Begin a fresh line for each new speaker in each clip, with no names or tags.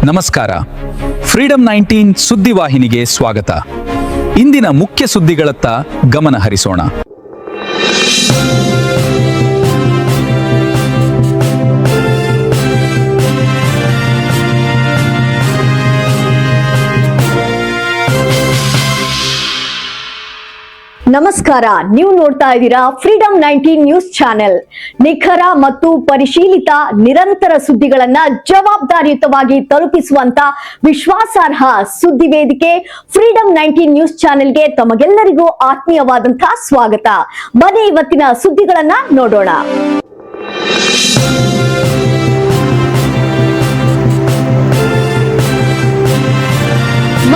ನಮಸ್ಕಾರ. ಫ್ರೀಡಂ 19 ಸುದ್ದಿವಾಹಿನಿಗೆ ಸ್ವಾಗತ. ಇಂದಿನ ಮುಖ್ಯ ಸುದ್ದಿಗಳತ್ತ ಗಮನ ಹರಿಸೋಣ.
ನಮಸ್ಕಾರ, ನೀವು ನೋಡ್ತಾ ಇದ್ದೀರಾ ಫ್ರೀಡಂ 19 ನ್ಯೂಸ್ ಚಾನೆಲ್. ನಿಖರ ಮತ್ತು ಪರಿಶೀಲಿತ ನಿರಂತರ ಸುದ್ದಿಗಳನ್ನ ಜವಾಬ್ದಾರಿಯುತವಾಗಿ ತಲುಪಿಸುವಂತ ವಿಶ್ವಾಸಾರ್ಹ ಸುದ್ದಿ ವೇದಿಕೆ ಫ್ರೀಡಂ 19 ನ್ಯೂಸ್ ಚಾನೆಲ್ಗೆ ತಮಗೆಲ್ಲರಿಗೂ ಆತ್ಮೀಯವಾದಂತಹ ಸ್ವಾಗತ. ಬನ್ನಿ ಇವತ್ತಿನ ಸುದ್ದಿಗಳನ್ನ ನೋಡೋಣ.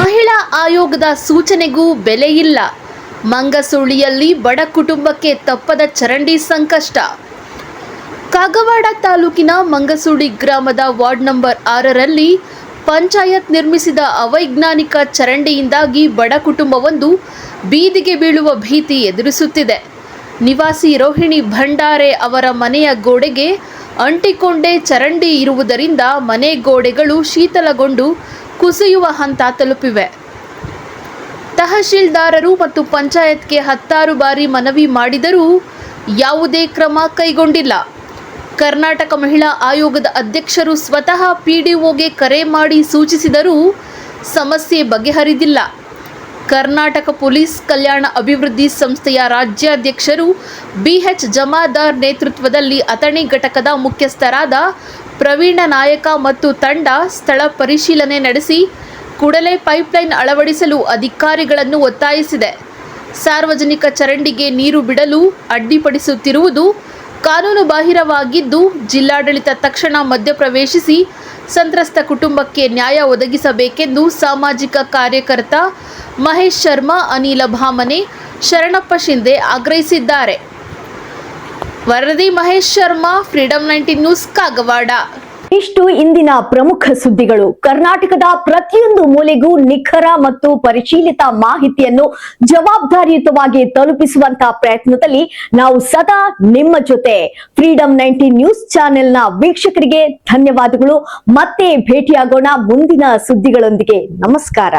ಮಹಿಳಾ ಆಯೋಗದ ಸೂಚನೆಗೂ ಬೆಲೆ ಇಲ್ಲ. ಮಂಗಸುಳಿಯಲ್ಲಿ ಬಡ ಕುಟುಂಬಕ್ಕೆ ತಪ್ಪದ ಚರಂಡಿ ಸಂಕಷ್ಟ. ಕಾಗವಾಡ ತಾಲೂಕಿನ ಮಂಗಸುಳಿ ಗ್ರಾಮದ ವಾರ್ಡ್ ನಂಬರ್ 6ರಲ್ಲಿ ಪಂಚಾಯತ್ ನಿರ್ಮಿಸಿದ ಅವೈಜ್ಞಾನಿಕ ಚರಂಡಿಯಿಂದಾಗಿ ಬಡ ಕುಟುಂಬವೊಂದು ಬೀದಿಗೆ ಬೀಳುವ ಭೀತಿ ಎದುರಿಸುತ್ತಿದೆ. ನಿವಾಸಿ ರೋಹಿಣಿ ಭಂಡಾರೆ ಅವರ ಮನೆಯ ಗೋಡೆಗೆ ಅಂಟಿಕೊಂಡೇ ಚರಂಡಿ ಇರುವುದರಿಂದ ಮನೆ ಗೋಡೆಗಳು ಶೀತಲಗೊಂಡು ಕುಸಿಯುವ ಹಂತ ತಲುಪಿವೆ. ತಹಶೀಲ್ದಾರರು ಮತ್ತು ಪಂಚಾಯತ್ಗೆ 10 ಬಾರಿ ಮನವಿ ಮಾಡಿದರೂ ಯಾವುದೇ ಕ್ರಮ ಕೈಗೊಂಡಿಲ್ಲ. ಕರ್ನಾಟಕ ಮಹಿಳಾ ಆಯೋಗದ ಅಧ್ಯಕ್ಷರು ಸ್ವತಃ ಪಿಡಿಒಗೆ ಕರೆ ಮಾಡಿ ಸೂಚಿಸಿದರೂ ಸಮಸ್ಯೆ ಬಗೆಹರಿದಿಲ್ಲ. ಕರ್ನಾಟಕ ಪೊಲೀಸ್ ಕಲ್ಯಾಣ ಅಭಿವೃದ್ಧಿ ಸಂಸ್ಥೆಯ ರಾಜ್ಯಾಧ್ಯಕ್ಷರು ಬಿಎಚ್ ಜಮಾದಾರ್ ನೇತೃತ್ವದಲ್ಲಿ ಅಥಣಿ ಘಟಕದ ಮುಖ್ಯಸ್ಥರಾದ ಪ್ರವೀಣ ನಾಯಕ ಮತ್ತು ತಂಡ ಸ್ಥಳ ಪರಿಶೀಲನೆ ನಡೆಸಿ ಕೂಡಲೇ ಪೈಪ್ಲೈನ್ ಅಳವಡಿಸಲು ಅಧಿಕಾರಿಗಳನ್ನು ಒತ್ತಾಯಿಸಿದೆ. ಸಾರ್ವಜನಿಕ ಚರಂಡಿಗೆ ನೀರು ಬಿಡಲು ಅಡ್ಡಿಪಡಿಸುತ್ತಿರುವುದು ಕಾನೂನು ಬಾಹಿರವಾಗಿದ್ದು, ಜಿಲ್ಲಾಡಳಿತ ತಕ್ಷಣ ಮಧ್ಯಪ್ರವೇಶಿಸಿ ಸಂತ್ರಸ್ತ ಕುಟುಂಬಕ್ಕೆ ನ್ಯಾಯ ಒದಗಿಸಬೇಕೆಂದು ಸಾಮಾಜಿಕ ಕಾರ್ಯಕರ್ತ ಮಹೇಶ್ ಶರ್ಮಾ, ಅನಿಲ ಭಾಮನೆ, ಶರಣಪ್ಪ ಶಿಂದೆ ಆಗ್ರಹಿಸಿದ್ದಾರೆ. ವರದಿ ಮಹೇಶ್ ಶರ್ಮಾ, ಫ್ರೀಡಂ 19 ನ್ಯೂಸ್, ಕಾಗವಾಡ.
ಇಷ್ಟು ಇಂದಿನ ಪ್ರಮುಖ ಸುದ್ದಿಗಳು. ಕರ್ನಾಟಕದ ಪ್ರತಿಯೊಂದು ಮೂಲೆಗೂ ನಿಖರ ಮತ್ತು ಪರಿಶೀಲಿತ ಮಾಹಿತಿಯನ್ನು ಜವಾಬ್ದಾರಿಯುತವಾಗಿ ತಲುಪಿಸುವಂತಹ ಪ್ರಯತ್ನದಲ್ಲಿ ನಾವು ಸದಾ ನಿಮ್ಮ ಜೊತೆ. ಫ್ರೀಡಂ 19 ನ್ಯೂಸ್ ಚಾನೆಲ್ನ ವೀಕ್ಷಕರಿಗೆ ಧನ್ಯವಾದಗಳು. ಮತ್ತೆ ಭೇಟಿಯಾಗೋಣ ಮುಂದಿನ ಸುದ್ದಿಗಳೊಂದಿಗೆ. ನಮಸ್ಕಾರ.